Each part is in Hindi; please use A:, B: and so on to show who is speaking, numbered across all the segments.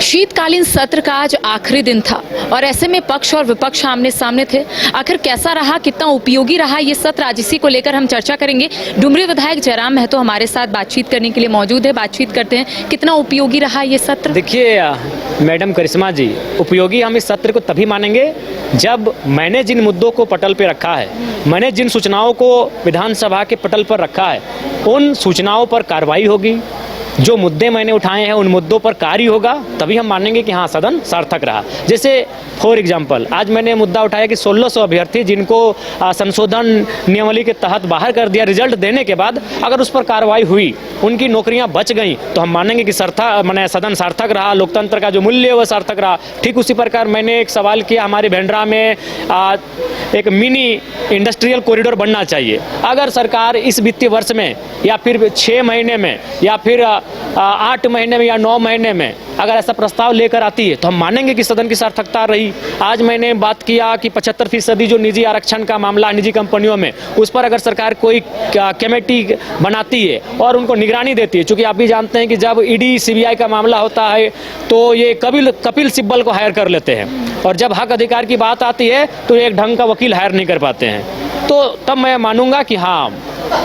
A: शीतकालीन सत्र का आज आखिरी दिन था और ऐसे में पक्ष और विपक्ष आमने सामने थे। आखिर कैसा रहा, कितना उपयोगी रहा ये सत्र, आज इसी को लेकर हम चर्चा करेंगे। डुमरी विधायक जयराम महतो हमारे साथ बातचीत करने के लिए मौजूद है। बातचीत करते हैं, कितना उपयोगी रहा ये सत्र।
B: देखिए मैडम करिश्मा जी, उपयोगी हम इस सत्र को तभी मानेंगे जब मैंने जिन मुद्दों को पटल पे रखा है, मैंने जिन सूचनाओं को विधानसभा के पटल पर रखा है, उन सूचनाओं पर कार्रवाई होगी। जो मुद्दे मैंने उठाए हैं उन मुद्दों पर कार्य होगा, तभी हम मानेंगे कि हाँ सदन सार्थक रहा। जैसे फॉर एग्जांपल आज मैंने मुद्दा उठाया कि 1600 अभ्यर्थी जिनको संशोधन नियमावली के तहत बाहर कर दिया, रिजल्ट देने के बाद अगर उस पर कार्रवाई हुई, उनकी नौकरियां बच गई, तो हम मानेंगे कि सदन सार्थक रहा, लोकतंत्र का जो मूल्य है वह सार्थक रहा। ठीक उसी प्रकार मैंने एक सवाल किया, हमारे भेंडरा में एक मिनी इंडस्ट्रियल कॉरिडोर बनना चाहिए। अगर सरकार इस वित्तीय वर्ष में या फिर 6 महीने में या फिर 8 महीने में या 9 महीने में अगर ऐसा प्रस्ताव लेकर आती है तो हम मानेंगे कि सदन की सार्थकता रही। आज मैंने बात किया कि 75% जो निजी आरक्षण का मामला निजी कंपनियों में, उस पर अगर सरकार कोई कमेटी बनाती है और उनको निगरानी देती है, चूंकि आप भी जानते हैं कि जब ईडी सीबीआई का मामला होता है तो ये कपिल सिब्बल को हायर कर लेते हैं, और जब हक अधिकार की बात आती है तो एक ढंग का वकील हायर नहीं कर पाते हैं, तो तब मैं मानूंगा कि हाँ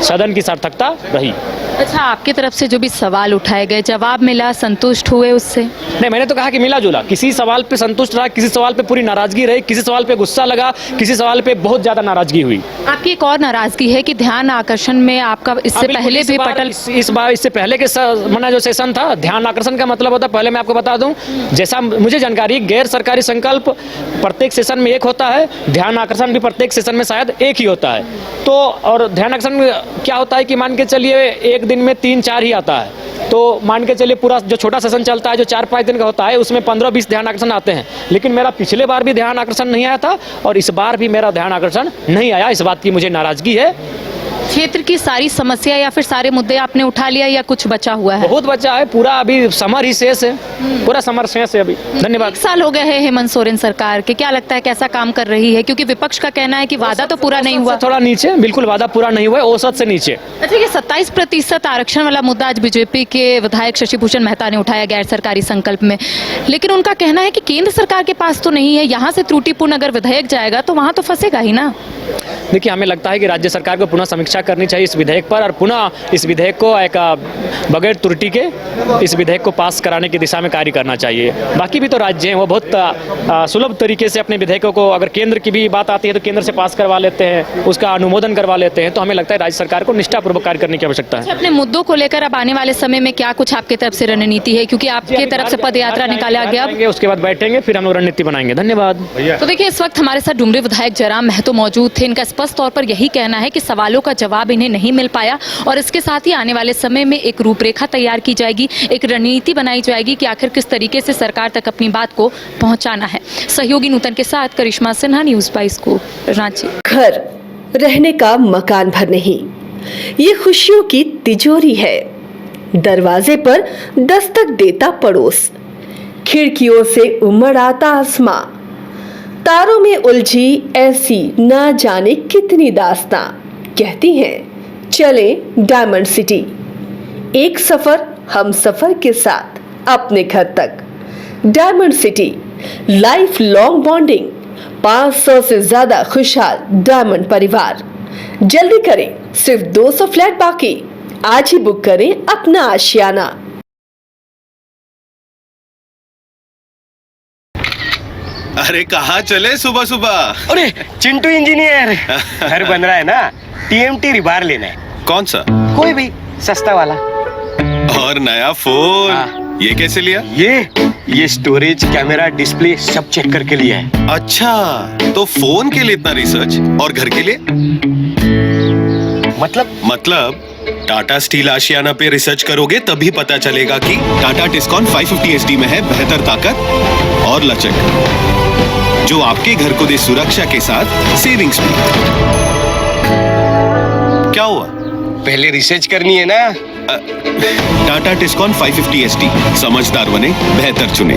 B: सदन की सार्थकता रही।
A: अच्छा, आपकी तरफ से जो भी सवाल उठाए गए, जवाब मिला, संतुष्ट हुए उससे?
B: नहीं, मैंने तो कहा कि मिला जुला, किसी सवाल पे संतुष्ट रहा, किसी सवाल पे पूरी नाराजगी रही, किसी सवाल पे गुस्सा लगा, किसी सवाल पे बहुत ज्यादा नाराजगी हुई।
A: आपकी एक और नाराजगी है कि ध्यान आकर्षण में आपका इससे पहले भी पटल,
B: इस बार इससे पहले के मना जो सेशन था, ध्यान आकर्षण का मतलब होता है, पहले मैं आपको बता दूं, जैसा मुझे जानकारी, गैर सरकारी संकल्प प्रत्येक सेशन में एक होता है, ध्यान आकर्षण भी प्रत्येक सेशन में शायद एक ही होता है। तो और ध्यान आकर्षण क्या होता है कि मान के चलिए एक दिन में 3-4 ही आता है, तो मान के चलिए पूरा जो छोटा सेशन चलता है जो 4-5 दिन का होता है, उसमें 15-20 ध्यान आकर्षण आते हैं। लेकिन मेरा पिछले बार भी ध्यान आकर्षण नहीं आया था और इस बार भी मेरा ध्यान आकर्षण नहीं आया। इस बात की मुझे नाराजगी है।
A: क्षेत्र की सारी समस्या या फिर सारे मुद्दे आपने उठा लिया या कुछ बचा हुआ है?
B: बहुत बचा है, पूरा अभी समर ही शेष है, पूरा समर शेष है अभी। धन्यवाद।
A: 1 साल हो गए हैं हेमंत सोरेन सरकार के, क्या लगता है कैसा काम कर रही है? क्योंकि विपक्ष का कहना है कि वादा तो पूरा नहीं हुआ,
B: थोड़ा नीचे, बिल्कुल वादा पूरा नहीं हुआ है, औसत से नीचे।
A: अच्छा, ये 27% आरक्षण वाला मुद्दा आज बीजेपी के विधायक शशि भूषण मेहता ने उठाया गैर सरकारी संकल्प में, लेकिन उनका कहना है कि केंद्र सरकार के पास तो नहीं है, यहाँ से त्रुटिपूर्ण अगर विधेयक जाएगा तो वहाँ तो फंसेगा ही ना।
B: देखिए, हमें लगता है कि राज्य सरकार को पुनः समीक्षा करनी चाहिए इस विधेयक पर, और पुनः इस विधेयक को एक बगैर त्रुटि के इस विधेयक को पास कराने की दिशा में कार्य करना चाहिए। बाकी भी तो राज्य हैं, वो बहुत सुलभ तरीके से अपने विधेयकों को, अगर केंद्र की भी बात आती है तो केंद्र से पास करवा लेते हैं, उसका अनुमोदन करवा लेते हैं। तो हमें लगता है राज्य सरकार को निष्ठापूर्वक कार्य करने की आवश्यकता है।
A: अपने मुद्दों को लेकर अब आने वाले समय में क्या कुछ आपकी तरफ से रणनीति है, क्योंकि आपकी तरफ से पद यात्रा निकाला गया,
B: उसके बाद बैठेंगे, फिर हम लोग रणनीति बनाएंगे। धन्यवाद।
A: तो देखिए, इस वक्त हमारे साथ डुमरी विधायक जयराम महतो मौजूद थे। इनका स्पष्ट तौर पर यही कहना है कि सवालों का जवाब इन्हें नहीं मिल पाया और इसके साथ ही आने वाले समय में एक रूपरेखा तैयार की जाएगी, एक रणनीति बनाई जाएगी कि आखिर किस तरीके से सरकार तक अपनी बात को पहुंचाना है। सहयोगी नूतन के साथ करिश्मा सिन्हा, न्यूज़ 22 को रांची।
C: घर रहने का मकान भर नहीं, ये खुशियों की तिजोरी है। दरवाजे पर दस्तक देता पड़ोस, खिड़कियों से उमड़ आता आसमां, तारों में उलझी ऐसी ना जाने कितनी दास्तां। कहती हैं चले डायमंड सिटी, एक सफर हम सफर के साथ अपने घर तक। Diamond city, life long bonding, 500 से ज्यादा खुशहाल डायमंड परिवार। जल्दी करें, सिर्फ 200 फ्लैट बाकी, आज ही बुक करें अपना आशियाना।
D: अरे कहाँ चले सुबह सुबह?
E: अरे चिंटू इंजीनियर, घर बन रहा है ना, TMT रिबार लेना है।
D: कौन सा?
E: कोई भी सस्ता वाला।
D: और नया फोन?
E: हाँ।
D: ये कैसे लिया?
E: ये स्टोरेज, कैमरा, डिस्प्ले सब चेक करके लिया है।
D: अच्छा, तो फोन के लिए इतना रिसर्च और घर के लिए? मतलब टाटा स्टील आशियाना पे रिसर्च करोगे तभी पता चलेगा कि टाटा टिस्कॉन 550 SD में है बेहतर ताकत और लचक, जो आपके घर को दे सुरक्षा के साथ सेविंग्स भी। क्या हुआ?
E: पहले रिसर्च करनी है ना।
D: टाटा टिस्कॉन 550 SD, समझदार बने, बेहतर चुने।